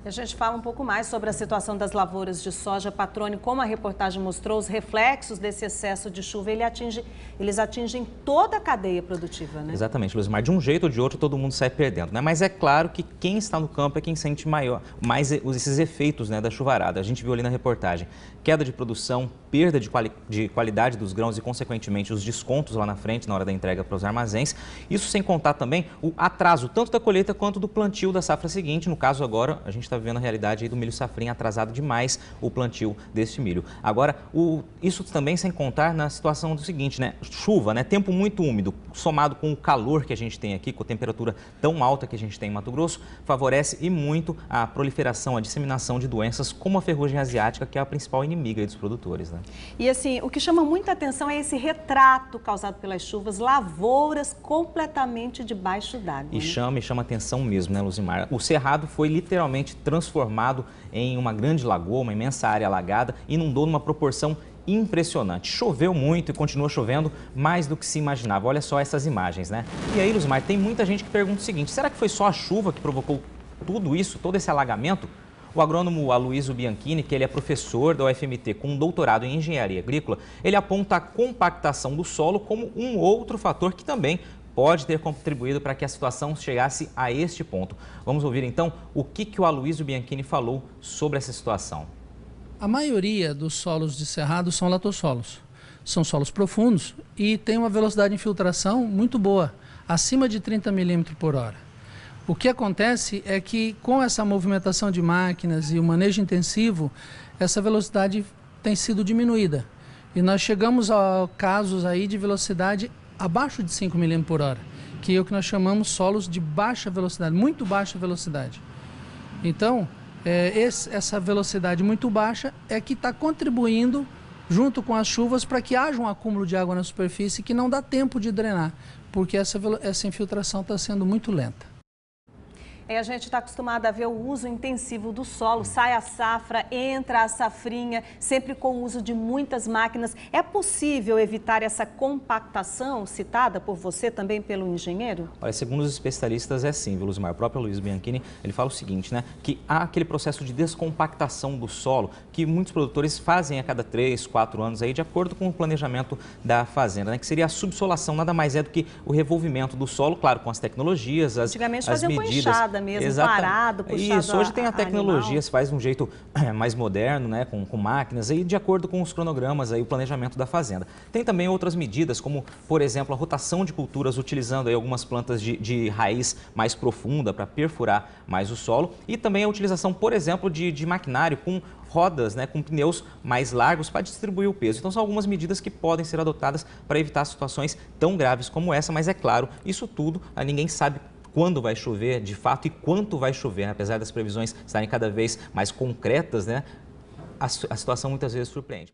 A gente fala um pouco mais sobre a situação das lavouras de soja. Patrone, como a reportagem mostrou, os reflexos desse excesso de chuva, eles atingem toda a cadeia produtiva, né? Exatamente, Luzimar. De um jeito ou de outro, todo mundo sai perdendo, né? Mas é claro que quem está no campo é quem sente mais esses efeitos, né, da chuvarada. A gente viu ali na reportagem queda de produção, perda de qualidade dos grãos e, consequentemente, os descontos lá na frente, na hora da entrega para os armazéns. Isso sem contar também o atraso, tanto da colheita quanto do plantio da safra seguinte. No caso agora, a gente está vivendo a realidade aí do milho safrinha, atrasado demais o plantio deste milho. Agora, isso também sem contar na situação do seguinte, né? Chuva, né? Tempo muito úmido, somado com o calor que a gente tem aqui, com a temperatura tão alta que a gente tem em Mato Grosso, favorece e muito a proliferação, a disseminação de doenças como a ferrugem asiática, que é a principal inimiga dos produtores, né? E assim, o que chama muita atenção é esse retrato causado pelas chuvas, lavouras completamente debaixo d'água. E chama atenção mesmo, né, Luzimar? O Cerrado foi literalmente transformado em uma grande lagoa, uma imensa área alagada, inundou numa proporção impressionante. Choveu muito e continua chovendo mais do que se imaginava. Olha só essas imagens, né? E aí, Luzimar, tem muita gente que pergunta o seguinte: será que foi só a chuva que provocou tudo isso, todo esse alagamento? O agrônomo Aloysio Bianchini, que ele é professor da UFMT com um doutorado em engenharia agrícola, ele aponta a compactação do solo como um outro fator que também pode ter contribuído para que a situação chegasse a este ponto. Vamos ouvir então o que o Aloysio Bianchini falou sobre essa situação. A maioria dos solos de cerrado são latossolos. São solos profundos e tem uma velocidade de infiltração muito boa, acima de 30 milímetros por hora. O que acontece é que com essa movimentação de máquinas e o manejo intensivo, essa velocidade tem sido diminuída. E nós chegamos a casos aí de velocidade abaixo de 5 milímetros por hora, que é o que nós chamamos solos de baixa velocidade, muito baixa velocidade. Então, essa velocidade muito baixa é que está contribuindo, junto com as chuvas, para que haja um acúmulo de água na superfície que não dá tempo de drenar, porque essa infiltração está sendo muito lenta. A gente está acostumado a ver o uso intensivo do solo, sai a safra, entra a safrinha, sempre com o uso de muitas máquinas. É possível evitar essa compactação citada por você, também pelo engenheiro? Olha, segundo os especialistas é sim, viu, Luzimar? O próprio Aloysio Bianchini, ele fala o seguinte, né? Que há aquele processo de descompactação do solo que muitos produtores fazem a cada 3, 4 anos aí, de acordo com o planejamento da fazenda, né? Que seria a subsolação, nada mais é do que o revolvimento do solo, claro, com as tecnologias, as medidas. Mesmo, parado, puxado. Isso, hoje tem a tecnologia, animal. se faz de um jeito mais moderno, né, com máquinas, aí, de acordo com os cronogramas, aí, o planejamento da fazenda. Tem também outras medidas, como, por exemplo, a rotação de culturas, utilizando aí algumas plantas de raiz mais profunda para perfurar mais o solo, e também a utilização, por exemplo, de maquinário com rodas, né, com pneus mais largos para distribuir o peso. Então são algumas medidas que podem ser adotadas para evitar situações tão graves como essa, mas é claro, isso tudo ninguém sabe quando vai chover de fato e quanto vai chover, né? Apesar das previsões estarem cada vez mais concretas, né? A situação muitas vezes surpreende.